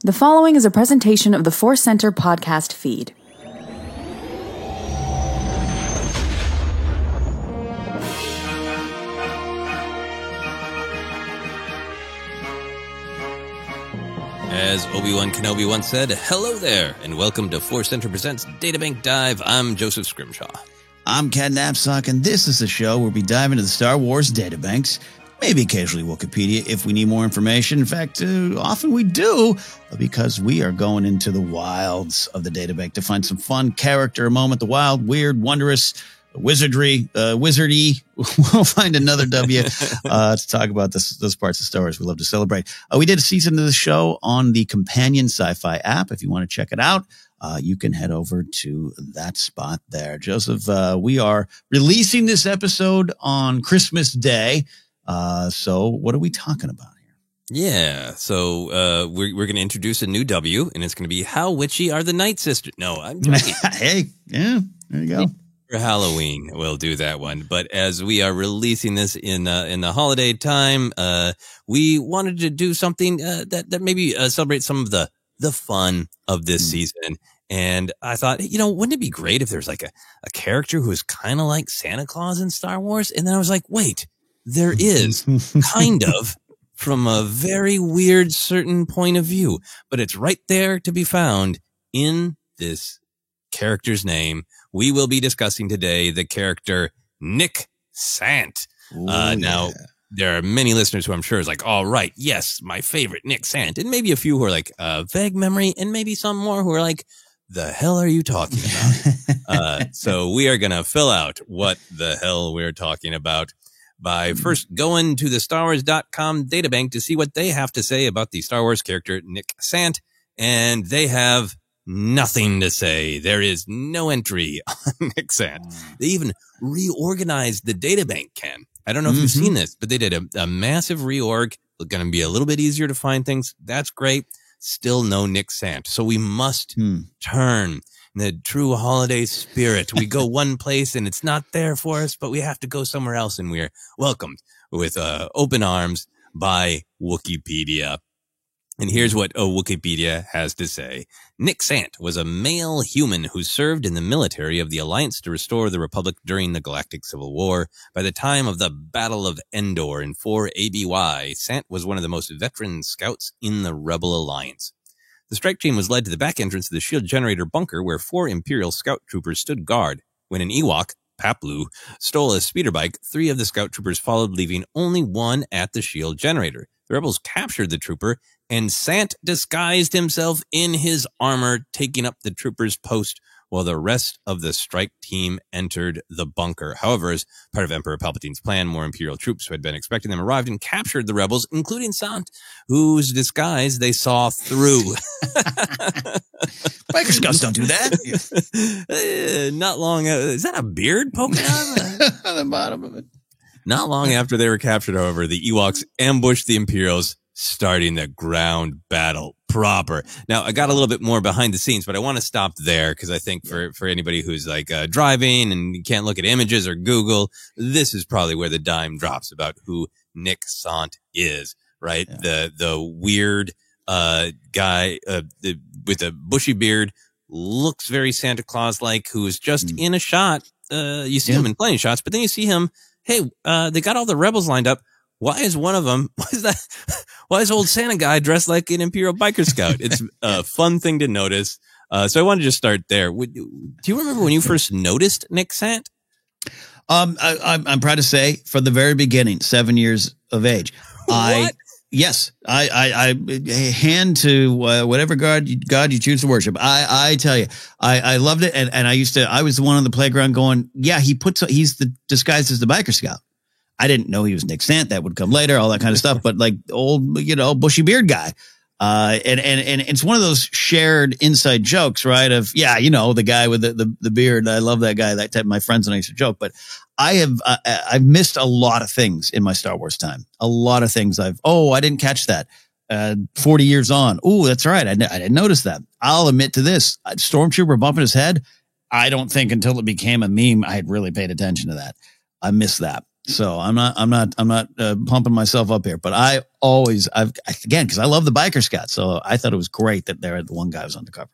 The following is a presentation of the Force Center podcast feed. As Obi-Wan Kenobi once said, hello there, and welcome to Force Center Presents Databank Dive. I'm Joseph Scrimshaw. I'm Ken Knapsack, and this is the show where we dive into the Star Wars databanks, maybe occasionally Wikipedia if we need more information. In fact, often we do, because we are going into the wilds of the databank to find some fun character moment, the wild, weird, wondrous, wizardy. We'll find another W to talk about those parts of Star Wars we love to celebrate. We did a season of the show on the Companion Sci-Fi app. If you want to check it out, you can head over to that spot there. Joseph, we are releasing this episode on Christmas Day. So what are we talking about here? Yeah, so we're going to introduce a new W, and it's going to be How Witchy Are the Night Sisters? No, I'm joking. Hey, yeah, there you go. For Halloween, we'll do that one. But as we are releasing this in the holiday time, we wanted to do something that maybe celebrates some of the fun of this season. And I thought, wouldn't it be great if there's like a character who is kind of like Santa Claus in Star Wars? And then I was like, wait, there is kind of from a very weird certain point of view, but it's right there to be found in this character's name. We will be discussing today the character Nick Sant. Now, there are many listeners who I'm sure is like, all right, yes, my favorite Nick Sant. And maybe a few who are like, vague memory, and maybe some more who are like, the hell are you talking about? So we are going to fill out what the hell we're talking about by first going to the StarWars.com databank to see what they have to say about the Star Wars character Nick Sant. And they have nothing to say. There is no entry on Nick Sant. They even reorganized the databank, Ken. I don't know if you've seen this, but they did a massive reorg. It's going to be a little bit easier to find things. That's great. Still no Nick Sant. So we must turn in the true holiday spirit. We go one place and it's not there for us, but we have to go somewhere else. And we're welcomed with open arms by Wikipedia. And here's what Wikipedia has to say. Nick Sant was a male human who served in the military of the Alliance to restore the Republic during the Galactic Civil War. By the time of the Battle of Endor in 4 ABY, Sant was one of the most veteran scouts in the Rebel Alliance. The strike team was led to the back entrance of the shield generator bunker where 4 Imperial scout troopers stood guard. When an Ewok, Paplu, stole a speeder bike, 3 of the scout troopers followed, leaving only 1 at the shield generator. The rebels captured the trooper, and Sant disguised himself in his armor, taking up the trooper's post while the rest of the strike team entered the bunker. However, as part of Emperor Palpatine's plan, more Imperial troops who had been expecting them arrived and captured the rebels, including Sant, whose disguise they saw through. Biker Scouts don't do that. Not long. Is that a beard poking out on the bottom of it? Not long after they were captured, however, the Ewoks ambushed the Imperials, starting the ground battle proper. Now, I got a little bit more behind the scenes, but I want to stop there because I think for anybody who's like driving and you can't look at images or Google, this is probably where the dime drops about who Nick Sant is, right? Yeah. The weird guy with a bushy beard, looks very Santa Claus-like, who is just in a shot. You see him in plenty of shots, but then you see him, hey, they got all the rebels lined up. Why is one of them, why is old Santa guy dressed like an Imperial biker scout? It's a fun thing to notice. So I wanted to just start there. Do you remember when you first noticed Nick Sant? I'm proud to say from the very beginning, 7 years of age. What? I hand to whatever God you choose to worship. I tell you, I loved it. And I was the one on the playground going, yeah, he's disguised as the biker scout. I didn't know he was Nick Sant. That would come later, all that kind of stuff. But like old, bushy beard guy. And it's one of those shared inside jokes, right? Of, the guy with the beard. I love that guy. That type, my friends and I used to joke, but I've missed a lot of things in my Star Wars time. A lot of things I didn't catch that. 40 years on. Oh, that's right. I didn't notice that. I'll admit to this. Stormtrooper bumping his head. I don't think until it became a meme, I had really paid attention to that. I missed that. So I'm not pumping myself up here, but again, because I love the Biker Scouts. So I thought it was great that the one guy was on the cover.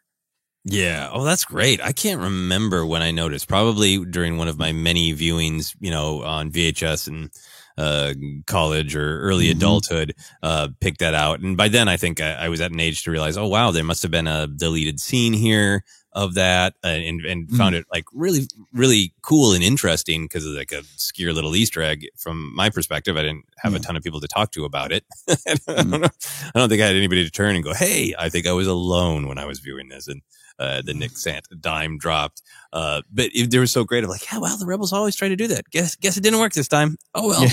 Yeah. Oh, that's great. I can't remember when I noticed. Probably during one of my many viewings, on VHS and college or early adulthood, picked that out. And by then, I think I was at an age to realize, oh wow, there must have been a deleted scene here of that, and found it like really, really cool and interesting because of like a obscure little Easter egg. From my perspective, I didn't have a ton of people to talk to about it. I don't think I had anybody to turn and go, hey, I think I was alone when I was viewing this. And the Nick Sant dime dropped. But they were so great. I'm like, yeah, well, the Rebels always try to do that. Guess it didn't work this time. Oh, well,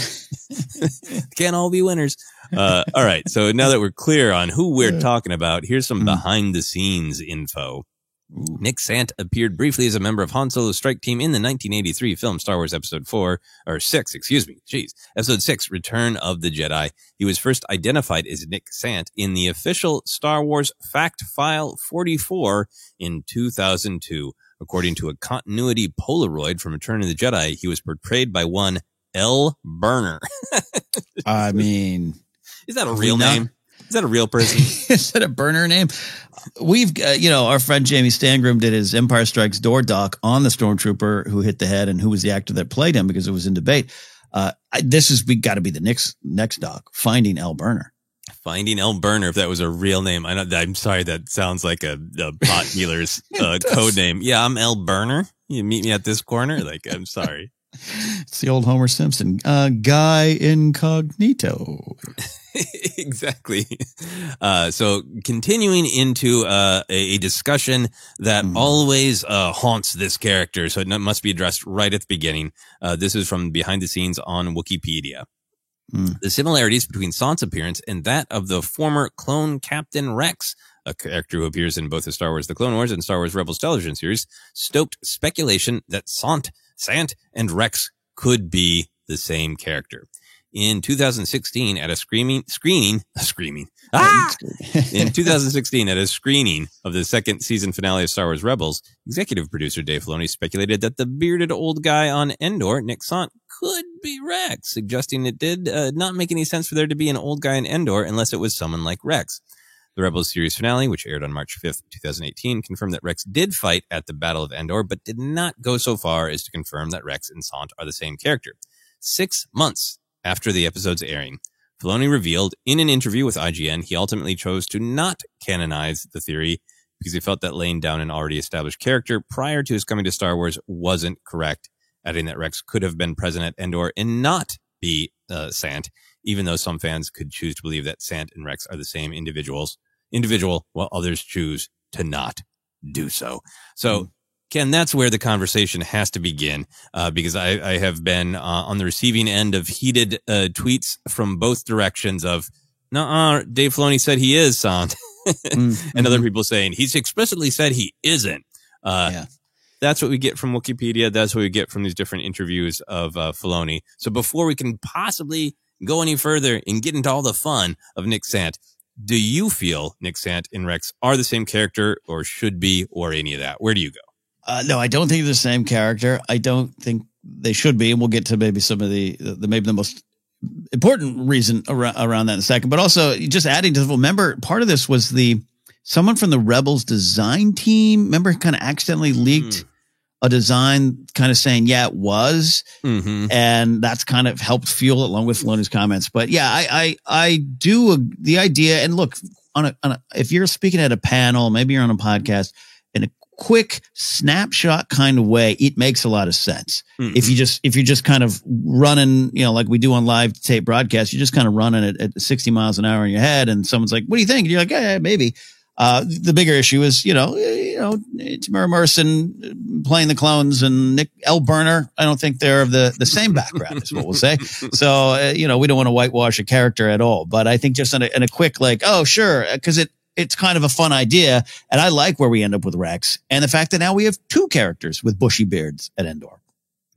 can't all be winners. All right. So now that we're clear on who we're talking about, here's some behind the scenes info. Nick Sant appeared briefly as a member of Han Solo's strike team in the 1983 film Star Wars Episode 6, Return of the Jedi. He was first identified as Nick Sant in the official Star Wars Fact File 44 in 2002. According to a continuity Polaroid from Return of the Jedi, he was portrayed by one L. Burner. I mean, is that a real name? Is that a real person? Is that a burner name? We've, our friend Jamie Stangram did his Empire Strikes Door doc on the Stormtrooper who hit the head and who was the actor that played him because it was in debate. We got to be the next doc, Finding L. Burner. Finding L. Burner, if that was a real name. I'm sorry, that sounds like a pot dealer's code name. Yeah, I'm L. Burner. You meet me at this corner? Like, I'm sorry. It's the old Homer Simpson, guy incognito. Exactly. So continuing into a discussion that always haunts this character, so it must be addressed right at the beginning. This is from behind the scenes on Wikipedia. The similarities between Sant's appearance and that of the former clone Captain Rex, a character who appears in both the Star Wars The Clone Wars and Star Wars Rebels television series, stoked speculation that Sant and Rex could be the same character. In 2016, at a screening of the second season finale of Star Wars Rebels, executive producer Dave Filoni speculated that the bearded old guy on Endor, Nick Sant, could be Rex, suggesting it did not make any sense for there to be an old guy in Endor unless it was someone like Rex. The Rebels series finale, which aired on March 5th, 2018, confirmed that Rex did fight at the Battle of Endor, but did not go so far as to confirm that Rex and Sant are the same character. 6 months after the episode's airing, Filoni revealed in an interview with IGN he ultimately chose to not canonize the theory because he felt that laying down an already established character prior to his coming to Star Wars wasn't correct, adding that Rex could have been present at Endor and not be Sant, even though some fans could choose to believe that Sant and Rex are the same individual, while others choose to not do so. So, Ken, that's where the conversation has to begin, because I have been on the receiving end of heated tweets from both directions of, "No, Dave Filoni said he is Sant," and other people saying he's explicitly said he isn't. That's what we get from Wikipedia. That's what we get from these different interviews of Filoni. So before we can possibly go any further and get into all the fun of Nick Sant, do you feel Nick Sant and Rex are the same character, or should be, or any of that? Where do you go? No, I don't think they're the same character. I don't think they should be. And we'll get to maybe some of the most important reason around that in a second. But also just adding to the remember, part of this was someone from the Rebels design team, remember, kind of accidentally leaked a design kind of saying, yeah, it was. And that's kind of helped fuel it along with Filoni's comments. But yeah, I do the idea. And look, if you're speaking at a panel, maybe you're on a podcast, in a quick snapshot kind of way, it makes a lot of sense. If you're just kind of running, like we do on live tape broadcasts, you're just kind of running at 60 miles an hour in your head, and someone's like, "What do you think?" And you're like, "Yeah, maybe." The bigger issue is, Tamara Morrison playing the clones and Nick L. Burner. I don't think they're of the same background, is what we'll say. So, we don't want to whitewash a character at all. But I think just in a quick, like, oh, sure, because it's kind of a fun idea. And I like where we end up with Rex and the fact that now we have 2 characters with bushy beards at Endor.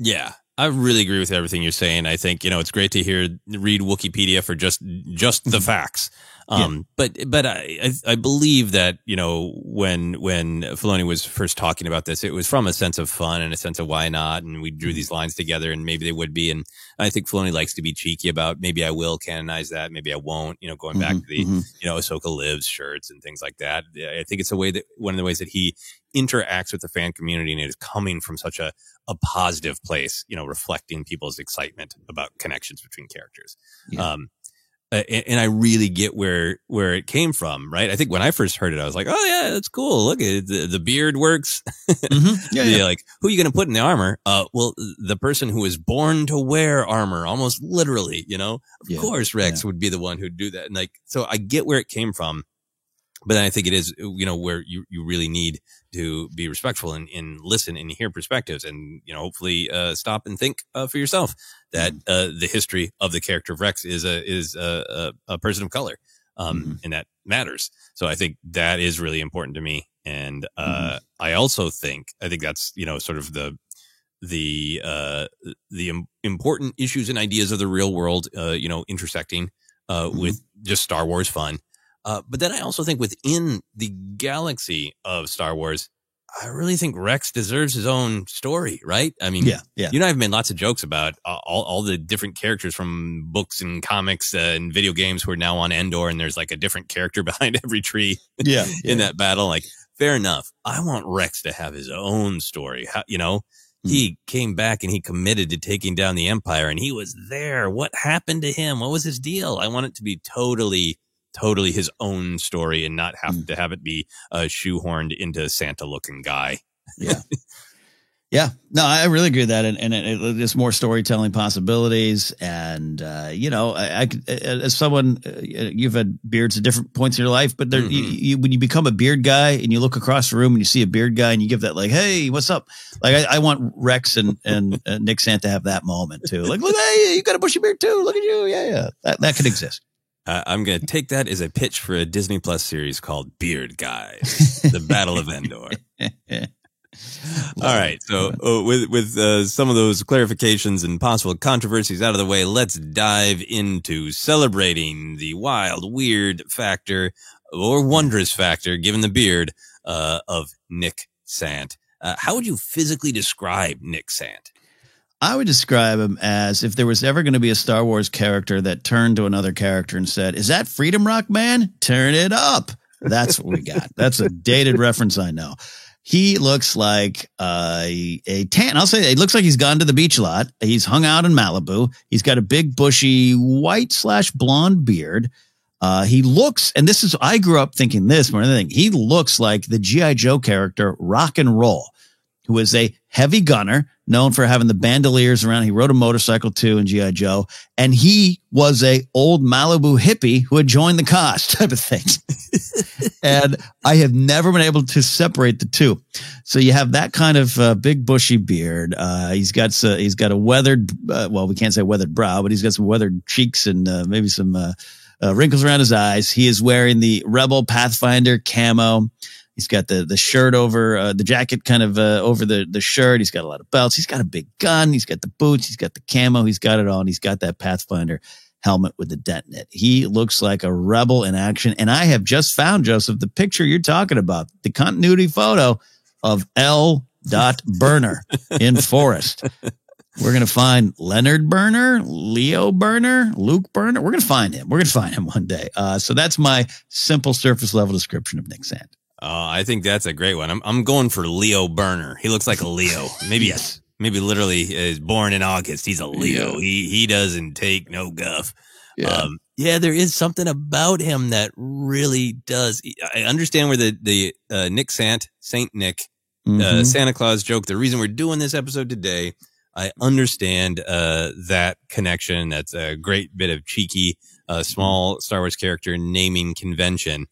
Yeah, I really agree with everything you're saying. I think, it's great to read Wikipedia for just the facts. But I believe that, you know, when Filoni was first talking about this, it was from a sense of fun and a sense of why not. And we drew these lines together and maybe they would be. And I think Filoni likes to be cheeky about maybe I will canonize that. Maybe I won't, you know, going back to the, you know, Ahsoka Lives shirts and things like that. I think it's one of the ways that he interacts with the fan community, and it is coming from such a positive place, you know, reflecting people's excitement about connections between characters. Yeah. And I really get where it came from, right? I think when I first heard it, I was like, oh yeah, that's cool. Look, the beard works. Yeah. Like, who are you going to put in the armor? Well, the person who is born to wear armor, almost literally, you know, of course, Rex would be the one who'd do that. And like, so I get where it came from. But then I think it is, you know, where you really need to be respectful and listen and hear perspectives and, you know, hopefully, stop and think, for yourself that, the history of the character of Rex is a person of color. And that matters. So I think that is really important to me. And, I also think that's, you know, sort of the important issues and ideas of the real world, you know, intersecting, with just Star Wars fun. But then I also think within the galaxy of Star Wars, I really think Rex deserves his own story, right? I mean, you and I have made lots of jokes about all the different characters from books and comics and video games who are now on Endor, and there's like a different character behind every tree in that battle. Like, fair enough. I want Rex to have his own story. You know, he came back and he committed to taking down the Empire, and he was there. What happened to him? What was his deal? I want it to be totally his own story and not have to have it be shoehorned into Santa looking guy. Yeah. No, I really agree with that. And there's more storytelling possibilities. And, you know, I as someone, you've had beards at different points in your life, but when you become a beard guy and you look across the room and you see a beard guy and you give that like, hey, what's up? Like, I want Rex and Nick Sant to have that moment too. Like, look, hey, you got a bushy beard too. Look at you. Yeah. That could exist. I'm going to take that as a pitch for a Disney Plus series called Beard Guys, The Battle of Endor. All right. So with some of those clarifications and possible controversies out of the way, let's dive into celebrating the wild, weird factor or wondrous factor, given the beard, of Nick Sant. How would you physically describe Nick Sant? I would describe him as if there was ever going to be a Star Wars character that turned to another character and said, is that Freedom Rock Man? Turn it up. That's what we got. That's a dated reference, I know. He looks like a tan. I'll say it looks like he's gone to the beach a lot. He's hung out in Malibu. He's got a big bushy white/blonde beard. He looks, and this is, I grew up thinking this more than anything. He looks like the G.I. Joe character Rock and Roll, who is a heavy gunner, known for having the bandoliers around. He rode a motorcycle too in G.I. Joe. And he was a old Malibu hippie who had joined the cause type of thing. And I have never been able to separate the two. So you have that kind of big bushy beard. He's got a weathered, well, we can't say weathered brow, but he's got some weathered cheeks and maybe some wrinkles around his eyes. He is wearing the Rebel Pathfinder camo. He's got the shirt over, the jacket kind of over the shirt. He's got a lot of belts. He's got a big gun. He's got the boots. He's got the camo. He's got it all. And he's got that Pathfinder helmet with the dent in it. He looks like a rebel in action. And I have just found, Joseph, the picture you're talking about, the continuity photo of L. Burner in Forest. We're going to find Leonard Burner, Leo Burner, Luke Burner. We're going to find him. We're going to find him one day. So that's my simple surface level description of Nick Sant. I think that's a great one. I'm going for Leo Burner. He looks like a Leo. Maybe maybe literally is born in August. He's a Leo. He doesn't take no guff. There is something about him that really does. I understand where the Nick Sant, Saint Nick, Santa Claus joke. The reason we're doing this episode today, I understand that connection. That's a great bit of cheeky, small Star Wars character naming convention.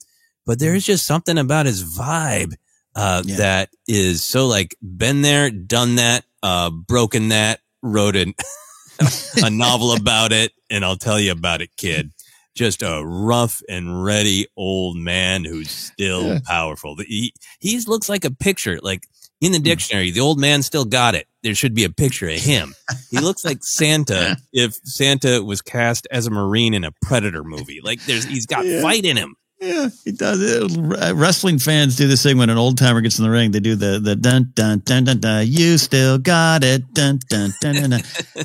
But there's just something about his vibe that is so like been there, done that, broken that, wrote a novel about it, and I'll tell you about it, kid. Just a rough and ready old man who's still powerful. He looks like a picture. Like In the dictionary, the old man still got it. There should be a picture of him. He looks like Santa if Santa was cast as a Marine in a Predator movie. Like he's got fight in him. Yeah, he does. Wrestling fans do this thing when an old timer gets in the ring. They do the dun dun dun dun dun. You still got it. Dun dun dun dun. Dun.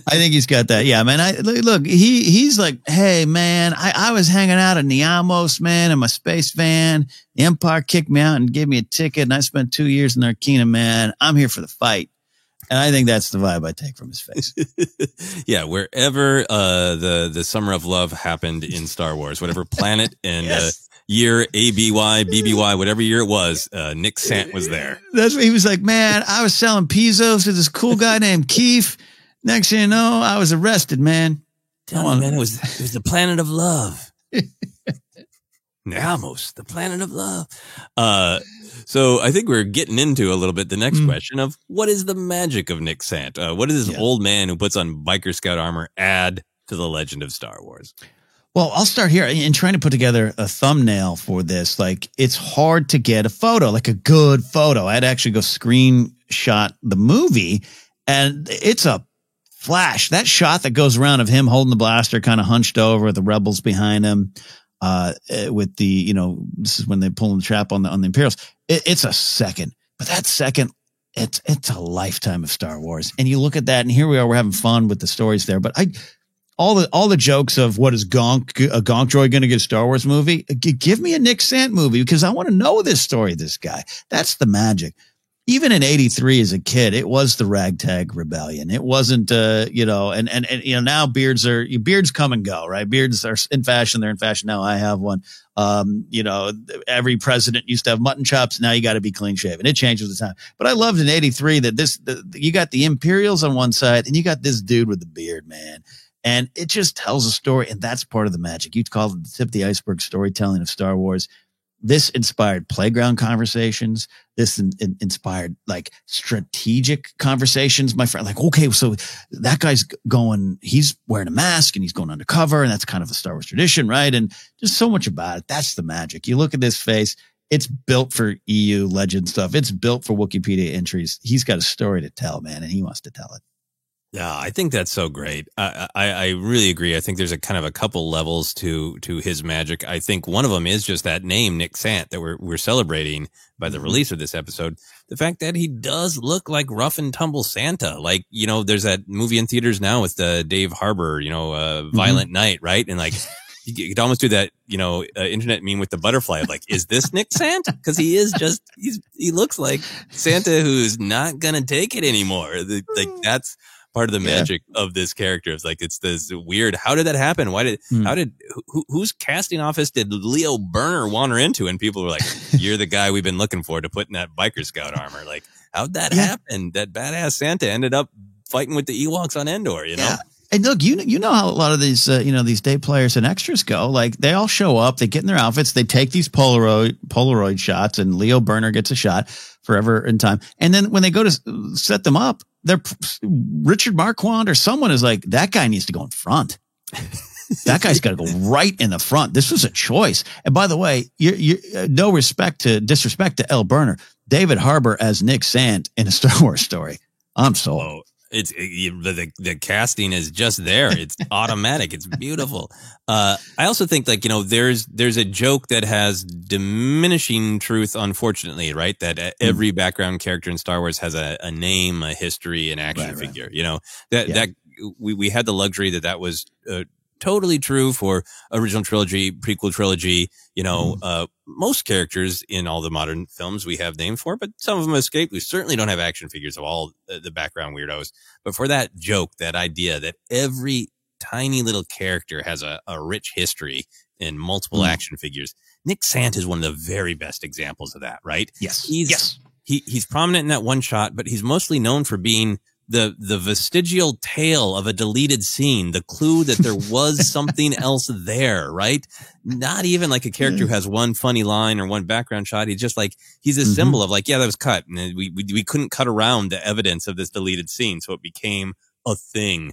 I think he's got that. Yeah, man. Look. He's like, hey, man. I was hanging out at Niamos, man, in my space van. The Empire kicked me out and gave me a ticket, and I spent 2 years in Arcana, man. I'm here for the fight. And I think that's the vibe I take from his face. Yeah, wherever the Summer of Love happened in Star Wars, whatever planet and year, ABY, BBY, whatever year it was, Nick Sant was there. That's what he was like, man, I was selling pizzos to this cool guy named Keith. Next thing you know, I was arrested, man. Tell me, man, it was the planet of love. Almost the planet of love. So I think we're getting into a little bit the next question of what is the magic of Nick Sant? What does this old man who puts on biker scout armor add to the legend of Star Wars? Well, I'll start here in trying to put together a thumbnail for this. Like, it's hard to get a photo, like a good photo. I had to actually go screenshot the movie, and it's a flash. That shot that goes around of him holding the blaster, kind of hunched over, the rebels behind him, with the, this is when they're pulling the trap on the Imperials. It's a second, but that second, it's a lifetime of Star Wars. And you look at that, and here we are, we're having fun with the stories there. But all the jokes of what is a Gonk droid going to get a Star Wars movie? Give me a Nick Sant movie because I want to know this story of this guy. That's the magic. Even in 83 as a kid, it was the ragtag rebellion. It wasn't, now beards come and go, right? Beards are in fashion. They're in fashion now. I have one. Every president used to have mutton chops. Now you got to be clean shaven. It changes with the time. But I loved in 83 that you got the Imperials on one side and you got this dude with the beard, man. And it just tells a story, and that's part of the magic. You'd call it the tip of the iceberg storytelling of Star Wars. This inspired playground conversations. This inspired like strategic conversations. My friend, like, okay, so that guy's he's wearing a mask and he's going undercover, and that's kind of a Star Wars tradition, right? And just so much about it. That's the magic. You look at this face. It's built for EU legend stuff. It's built for Wikipedia entries. He's got a story to tell, man, and he wants to tell it. Yeah, I think that's so great. I really agree. I think there's a kind of a couple levels to his magic. I think one of them is just that name, Nick Sant, that we're celebrating by the release of this episode. The fact that he does look like rough and tumble Santa. Like, there's that movie in theaters now with Dave Harbour, Violent Night, right? And like, you could almost do that, internet meme with the butterfly. Like, is this Nick Sant? Because he is he looks like Santa who's not gonna take it anymore. That's part of the magic of this character. It's like, it's this weird, how did that happen? Whose casting office did Leo Burner wander into? And people were like, you're the guy we've been looking for to put in that biker scout armor. Like, how'd that happen? That badass Santa ended up fighting with the Ewoks on Endor, Yeah. And look, you know how a lot of these, these day players and extras go. Like, they all show up, they get in their outfits, they take these Polaroid shots, and Leo Burner gets a shot forever in time. And then when they go to set them up, Richard Marquand or someone is like, that guy needs to go in front. That guy's got to go right in the front. This was a choice. And by the way, you no disrespect to L. Burner, David Harbour as Nick Sant in a Star Wars story. I'm sold. Oh, the casting is just there. It's automatic. It's beautiful. I also think, like, there's a joke that has diminishing truth, unfortunately, right? That every background character in Star Wars has a name, a history, an action figure. That we had the luxury that was totally true for original trilogy, prequel trilogy. Most characters in all the modern films we have names for, but some of them escape. We certainly don't have action figures of all the background weirdos. But for that joke, that idea that every tiny little character has a rich history in multiple action figures, Nick Sant is one of the very best examples of that, right? Yes. He's prominent in that one shot, but he's mostly known for being the vestigial tail of a deleted scene, the clue that there was something else there, right? Not even like a character who has one funny line or one background shot. He's just like, he's a symbol of like, yeah, that was cut. And we couldn't cut around the evidence of this deleted scene. So it became a thing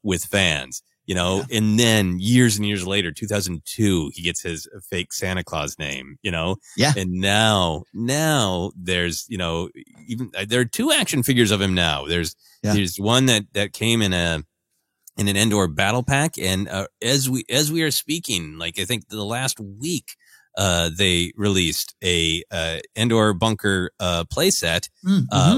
with fans. you know, and then years and years later, 2002, he gets his fake Santa Claus name, you know, and now there's, you know, even there are 2 action figures of him now. There's one that came in an Endor battle pack. And, as we are speaking, like, I think the last week, they released a, Endor bunker, playset,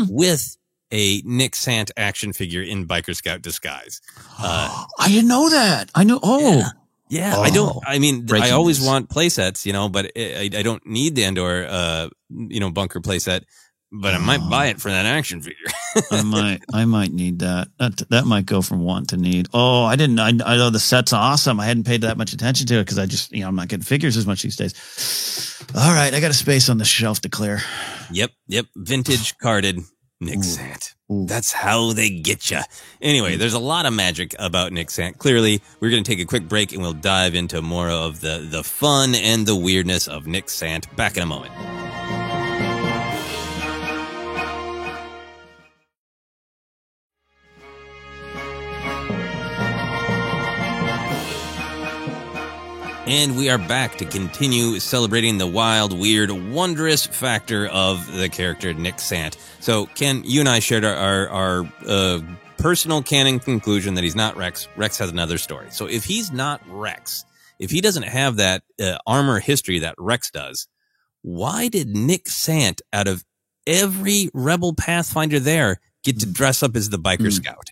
with a Nick Sant action figure in Biker Scout disguise. I didn't know that. I know. Oh, yeah. I always want playsets, you know, but I don't need the Endor, you know, bunker playset, but I might buy it for that action figure. I might need that. That might go from want to need. Oh, I know the set's awesome. I hadn't paid that much attention to it because I just, you know, I'm not getting figures as much these days. All right. I got a space on the shelf to clear. Yep. Vintage carded Nick Sant. That's how they get you. Anyway, there's a lot of magic about Nick Sant. Clearly, we're going to take a quick break and we'll dive into more of the fun and the weirdness of Nick Sant. Back in a moment. And we are back to continue celebrating the wild, weird, wondrous factor of the character Nick Sant. So, Ken, you and I shared our personal canon conclusion that he's not Rex. Rex has another story. So if he's not Rex, if he doesn't have that armor history that Rex does, why did Nick Sant, out of every Rebel Pathfinder there, get to dress up as the Biker Scout?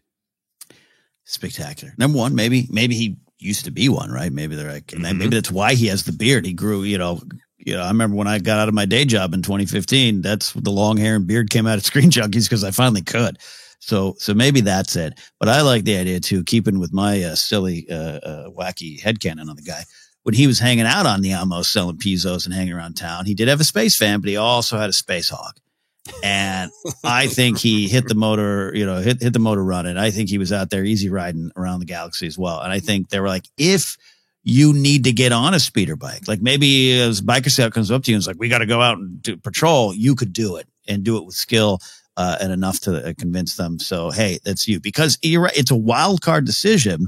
Spectacular. Number one, maybe he used to be one, right? Maybe they're like, and maybe that's why he has the beard. He grew, you know, I remember when I got out of my day job in 2015, that's the long hair and beard came out of Screen Junkies because I finally could. So maybe that's it. But I like the idea too, keeping with my silly, wacky headcanon on the guy. When he was hanging out on the Amos selling pizzos and hanging around town, he did have a space fan, but he also had a space hawk. And I think he hit the motor, you know, hit the motor running. I think he was out there easy riding around the galaxy as well. And I think they were like, if you need to get on a speeder bike, like maybe as Biker Scout comes up to you and is like, we got to go out and do patrol, you could do it and do it with skill and enough to convince them. So, hey, that's you, because you're right. It's a wild card decision.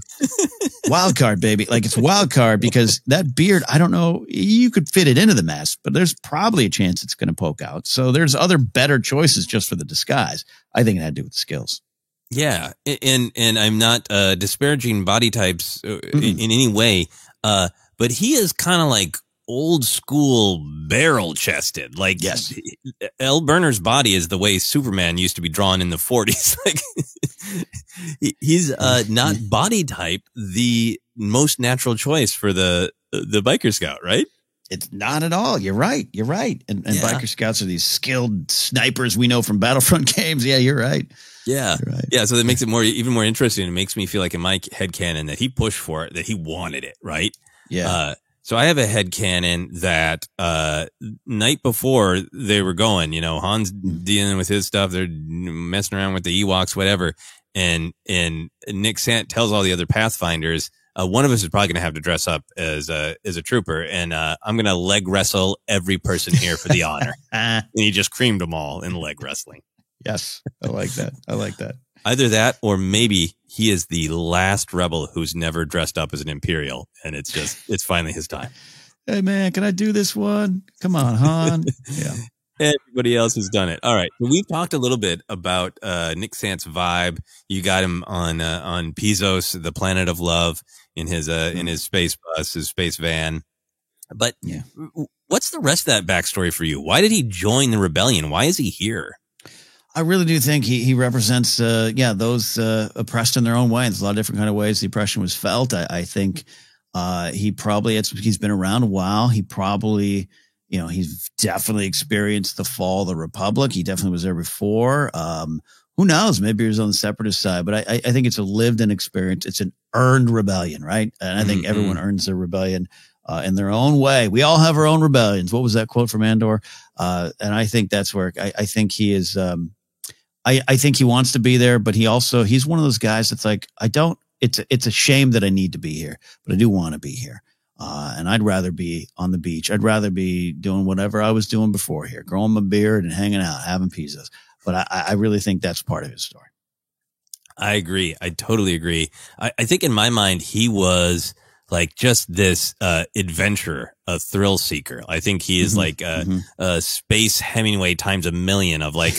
Wild card, baby. Like, it's a wild card because that beard, I don't know, you could fit it into the mask, but there's probably a chance it's going to poke out. So there's other better choices just for the disguise. I think it had to do with the skills. Yeah. And I'm not disparaging body types in any way. But he is kind of like old school barrel chested. Like, yes, L. Burner's body is the way Superman used to be drawn in the 40s. Like, he's not body type the most natural choice for the Biker Scout, right? It's not at all. You're right. And Biker Scouts are these skilled snipers we know from Battlefront games. Yeah, you're right. Yeah. You're right. Yeah. So that makes it even more interesting. It makes me feel like in my headcanon that he pushed for it, that he wanted it, right? Yeah. So I have a headcanon that night before they were going, you know, Han's dealing with his stuff, they're messing around with the Ewoks, whatever, and Nick Sant tells all the other Pathfinders, one of us is probably going to have to dress up as a trooper, and I'm going to leg wrestle every person here for the honor. And he just creamed them all in leg wrestling. Yes, I like that. Either that, or maybe he is the last rebel who's never dressed up as an Imperial, and it's finally his time. Hey, man, can I do this one? Come on, Han. Yeah. Everybody else has done it. All right. So we've talked a little bit about Nick Sant's vibe. You got him on Pizos, the planet of love, in his space bus, his space van. But what's the rest of that backstory for you? Why did he join the rebellion? Why is he here? I really do think he represents, those oppressed in their own way. There's a lot of different kind of ways the oppression was felt. I think he's been around a while. He probably, you know, he's definitely experienced the fall of the Republic. He definitely was there before. Who knows? Maybe he was on the separatist side, but I think it's a lived in experience. It's an earned rebellion, right? And I think everyone earns their rebellion in their own way. We all have our own rebellions. What was that quote from Andor? And I think that's where I think he is. I think he wants to be there, but he's one of those guys that's like, it's a shame that I need to be here, but I do want to be here. And I'd rather be on the beach. I'd rather be doing whatever I was doing before here, growing my beard and hanging out, having pizzas. But I really think that's part of his story. I agree. I totally agree. I think in my mind, he was like just this adventurer, a thrill seeker. I think he is like a space Hemingway times a million of like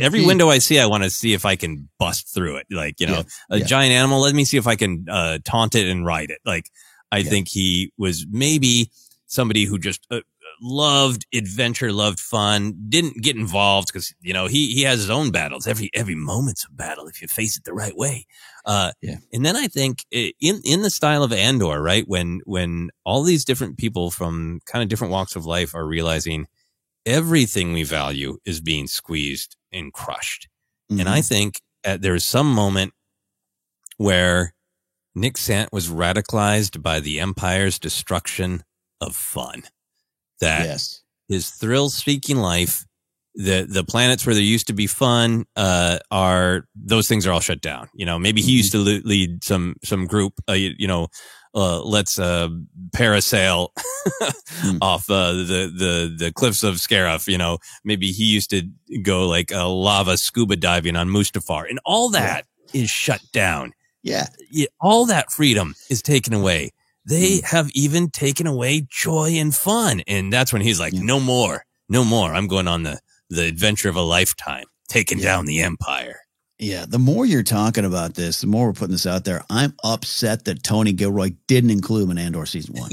every window I see, I want to see if I can bust through it. Like, you know, a giant animal. Let me see if I can taunt it and ride it. Like, I think he was maybe somebody who just loved adventure, loved fun, didn't get involved because, you know, he has his own battles. Every moment's a battle if you face it the right way. And then I think in the style of Andor, right? When all these different people from kind of different walks of life are realizing everything we value is being squeezed and crushed. And I think there was some moment where Nick Sant was radicalized by the Empire's destruction of fun. That his thrill-seeking life, the planets where there used to be fun, those things are all shut down. You know, maybe he used to lead some group, let's parasail off the cliffs of Scarif. You know, maybe he used to go like lava scuba diving on Mustafar, and all that is shut down. All that freedom is taken away. They have even taken away joy and fun. And that's when he's like, no more. I'm going on the adventure of a lifetime, taking down the Empire. Yeah. The more you're talking about this, the more we're putting this out there. I'm upset that Tony Gilroy didn't include him in Andor season 1.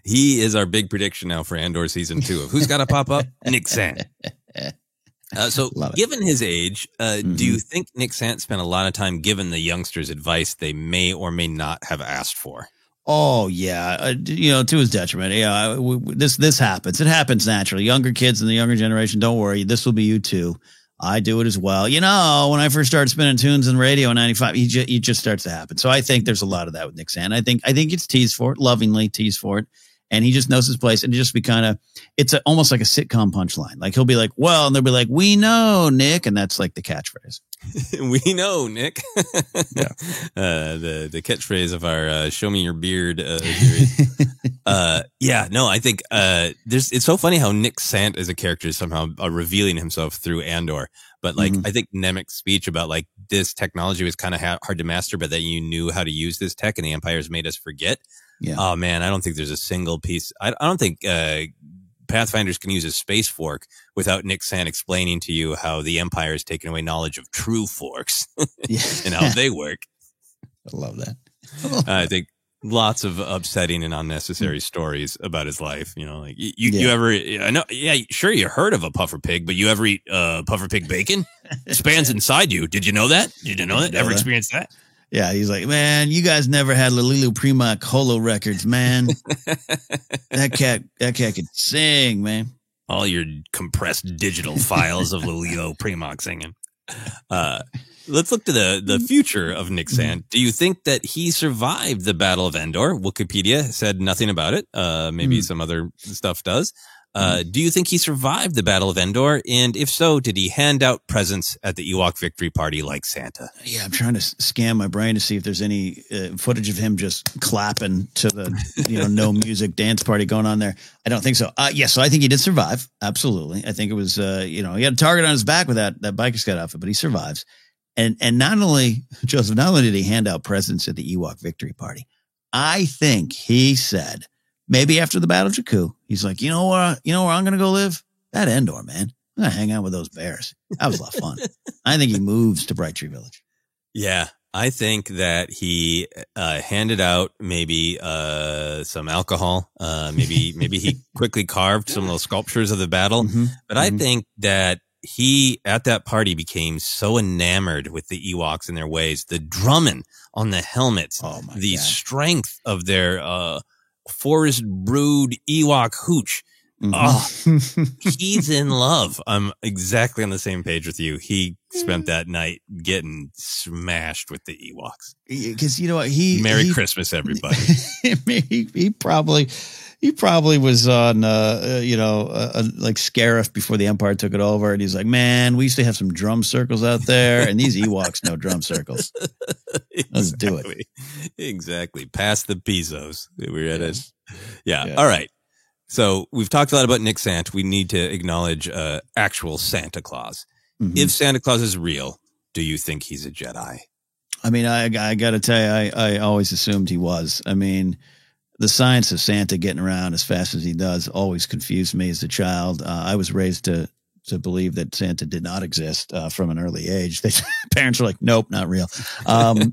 He is our big prediction now for Andor season 2 of who's got to pop up? Nick Sant. So given his age, do you think Nick Sant spent a lot of time giving the youngsters advice they may or may not have asked for? Oh yeah, to his detriment. Yeah, this happens. It happens naturally. Younger kids in the younger generation, don't worry. This will be you too. I do it as well. You know, when I first started spinning tunes in radio in '95, it just starts to happen. So I think there's a lot of that with Nick Sant. I think it's teased for it, lovingly teased for it, and he just knows his place. And it just be it's almost like a sitcom punchline. Like he'll be like, "Well," and they'll be like, "We know, Nick," and that's like the catchphrase. We know, Nick. The catchphrase of our "Show Me Your Beard" series. I think it's so funny how Nick Sant as a character is somehow revealing himself through Andor. But like, I think Nemec's speech about like this technology was kind of hard to master, but that you knew how to use this tech, and the Empire's made us forget. Yeah. Oh man, I don't think there's a single piece. I don't think Pathfinders can use a space fork without Nick Sant explaining to you how the Empire has taken away knowledge of true forks and how they work. I love that. I think lots of upsetting and unnecessary stories about his life. You know, like you ever, I know, sure, you heard of a puffer pig, but you ever eat puffer pig bacon? It spans inside you. Did you know that? Did you know that? Ever experienced that? Yeah, he's like, man, you guys never had Lililu Primock holo records, man. That cat could sing, man. All your compressed digital files of Lililu Primock singing. Let's look to the future of Nick Sant. Do you think that he survived the Battle of Endor? Wikipedia said nothing about it. Maybe some other stuff does. Do you think he survived the Battle of Endor? And if so, did he hand out presents at the Ewok victory party like Santa? Yeah, I'm trying to scan my brain to see if there's any footage of him just clapping to the no music dance party going on there. I don't think so. So I think he did survive. Absolutely. I think it was, he had a target on his back with that Biker Scout outfit, but he survives. And not only, Joseph, not only did he hand out presents at the Ewok victory party, I think he said, maybe after the Battle of Jakku, he's like, you know where I'm going to go live? That Endor, man. I'm going to hang out with those bears. That was a lot of fun. I think he moves to Bright Tree Village. Yeah, I think that he handed out maybe some alcohol. Maybe he quickly carved some little sculptures of the battle. But I think that he, at that party, became so enamored with the Ewoks and their ways, the drumming on the helmets, the strength of their forest brewed Ewok hooch. Oh, he's in love. I'm exactly on the same page with you. He spent that night getting smashed with the Ewoks. Because you know what, Merry Christmas, everybody. he probably was on like Scarif before the Empire took it over, and he's like, man, we used to have some drum circles out there, and these Ewoks know drum circles. Let's do it. Exactly. Past the Pizos. We're at it. Yeah. All right. So we've talked a lot about Nick Sant. We need to acknowledge actual Santa Claus. If Santa Claus is real, do you think he's a Jedi? I mean, I got to tell you, I always assumed he was. I mean, the science of Santa getting around as fast as he does always confused me as a child. I was raised to believe that Santa did not exist from an early age. Parents were like, nope, not real.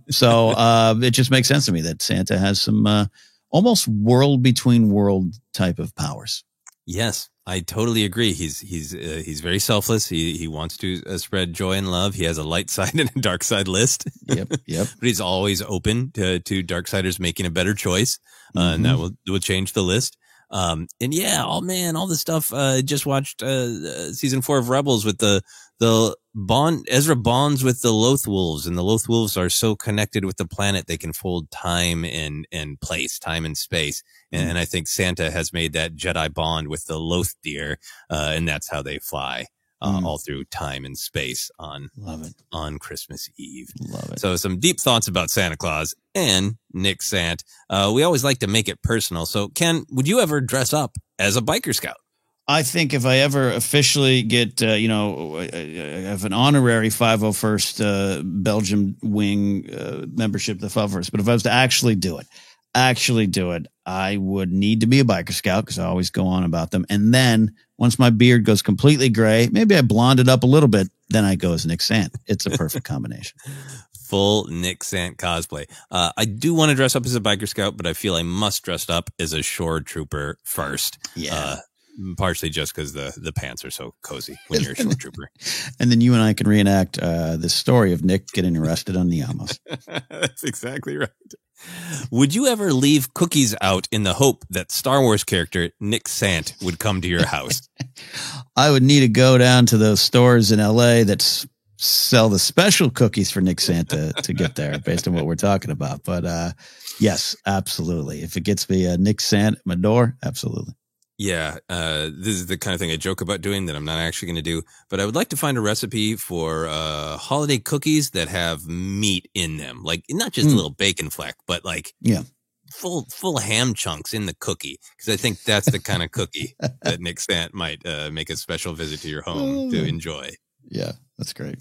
So it just makes sense to me that Santa has some almost world between world type of powers. Yes, I totally agree. He's very selfless. He wants to spread joy and love. He has a light side and a dark side list. Yep. But he's always open to Darksiders making a better choice, and that will change the list. And yeah, all the stuff. Just watched season 4 of Rebels with the bond. Ezra bonds with the Loth Wolves, and the Loth Wolves are so connected with the planet they can fold time and place, time and space. And I think Santa has made that Jedi bond with the Loth deer, and that's how they fly all through time and space on Christmas Eve. Love it. So some deep thoughts about Santa Claus and Nick Sant. We always like to make it personal. So Ken, would you ever dress up as a biker scout? I think if I ever officially get, I have an honorary 501st Belgium wing membership, the 501st. But if I was to actually do it, I would need to be a biker scout because I always go on about them. And then once my beard goes completely gray, maybe I blonde it up a little bit, then I go as Nick Sant. It's a perfect combination. Full Nick Sant cosplay. I do want to dress up as a biker scout, but I feel I must dress up as a shore trooper first. Yeah. Partially just because the pants are so cozy when you're a shore trooper. And then you and I can reenact the story of Nick getting arrested on the Amos. That's exactly right. Would you ever leave cookies out in the hope that Star Wars character Nick Sant would come to your house? I would need to go down to those stores in LA that sell the special cookies for Nick Sant to get there based on what we're talking about. But yes, absolutely. If it gets me a Nick Sant at my door, absolutely. Yeah, this is the kind of thing I joke about doing that I'm not actually going to do. But I would like to find a recipe for holiday cookies that have meat in them, like not just a little bacon fleck, but like full ham chunks in the cookie. Because I think that's the kind of cookie that Nick Sant might make a special visit to your home to enjoy. Yeah, that's great.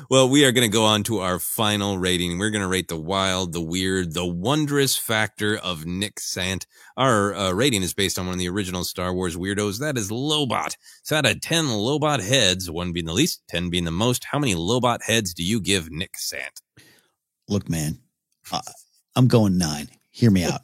Well, we are going to go on to our final rating. We're going to rate the wild, the weird, the wondrous factor of Nick Sant. Our rating is based on one of the original Star Wars weirdos. That is Lobot. So out of 10 Lobot heads, 1 being the least, 10 being the most, how many Lobot heads do you give Nick Sant? Look, man, I'm going 9. Hear me out.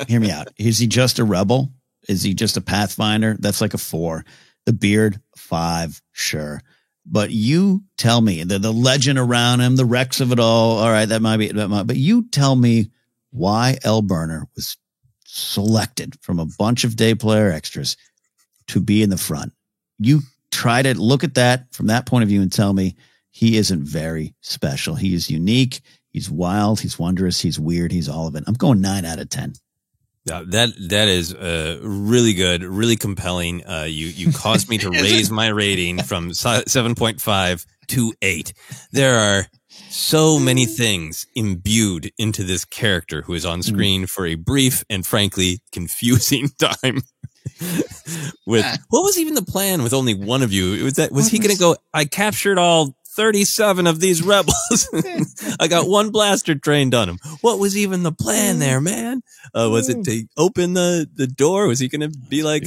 Hear me out. Is he just a rebel? Is he just a Pathfinder? That's like a 4. The beard, 5, sure. But you tell me the legend around him, the wrecks of it all right, that might be, but you tell me why L. Burner was selected from a bunch of day player extras to be in the front. You try to look at that from that point of view and tell me he isn't very special. He is unique. He's wild. He's wondrous. He's weird. He's all of it. I'm going 9 out of 10. Yeah, that is really good, really compelling. You caused me to raise my rating from 7.5 to 8. There are so many things imbued into this character who is on screen for a brief and frankly confusing time. With what was even the plan with only one of you? Was he going to go, I captured all 37 of these rebels. I got one blaster trained on him. What was even the plan there, man? Was it to open the door? Was he going to be like,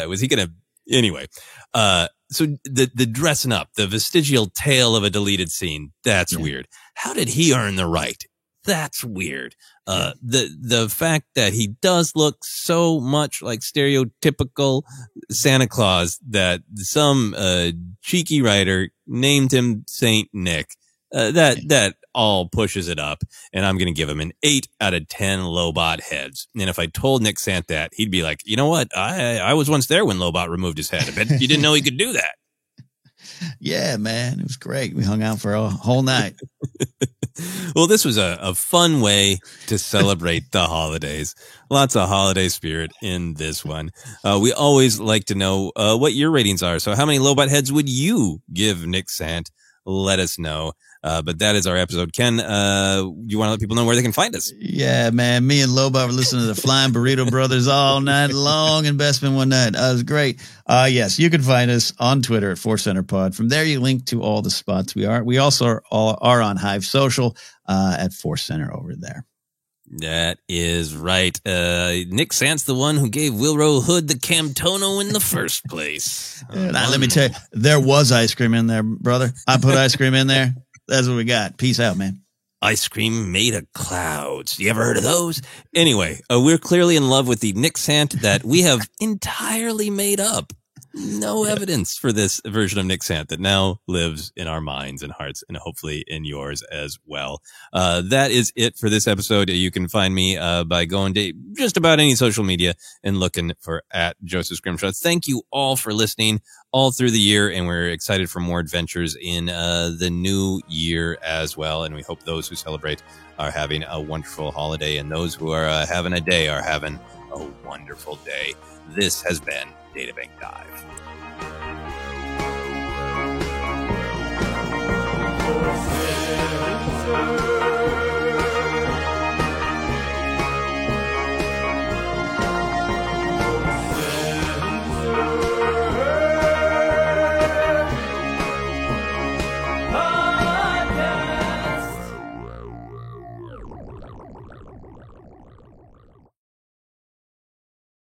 was he going to, anyway. So the dressing up, the vestigial tale of a deleted scene, that's weird. How did he earn the right? That's weird. The fact that he does look so much like stereotypical Santa Claus that some cheeky writer named him Saint Nick, that all pushes it up. And I'm going to give him an 8 out of 10 Lobot heads. And if I told Nick Sant that, he'd be like, you know what? I was once there when Lobot removed his head. I bet you didn't know he could do that. Yeah, man. It was great. We hung out for a whole night. Well, this was a fun way to celebrate the holidays. Lots of holiday spirit in this one. We always like to know what your ratings are. So how many Lobot heads would you give Nick Sant? Let us know. But that is our episode. Ken, you want to let people know where they can find us? Yeah, man. Me and Loba were listening to the Flying Burrito Brothers all night long in Bestman one night. It was great. Yes, you can find us on Twitter at Force Center Pod. From there, you link to all the spots we are. We also are on Hive Social at Force Center over there. That is right. Nick Sant's the one who gave Wilro Hood the Camtono in the first place. Now, let me tell you, there was ice cream in there, brother. I put ice cream in there. That's what we got. Peace out, man. Ice cream made of clouds. You ever heard of those? Anyway, we're clearly in love with the Nick Sant that we have entirely made up. No evidence for this version of Nick Sant that now lives in our minds and hearts and hopefully in yours as well. That is it for this episode. You can find me by going to just about any social media and looking for at Joseph Scrimshaw. Thank you all for listening all through the year, and we're excited for more adventures in the new year as well. And we hope those who celebrate are having a wonderful holiday, and those who are having a day are having a wonderful day. This has been DataBank Dive.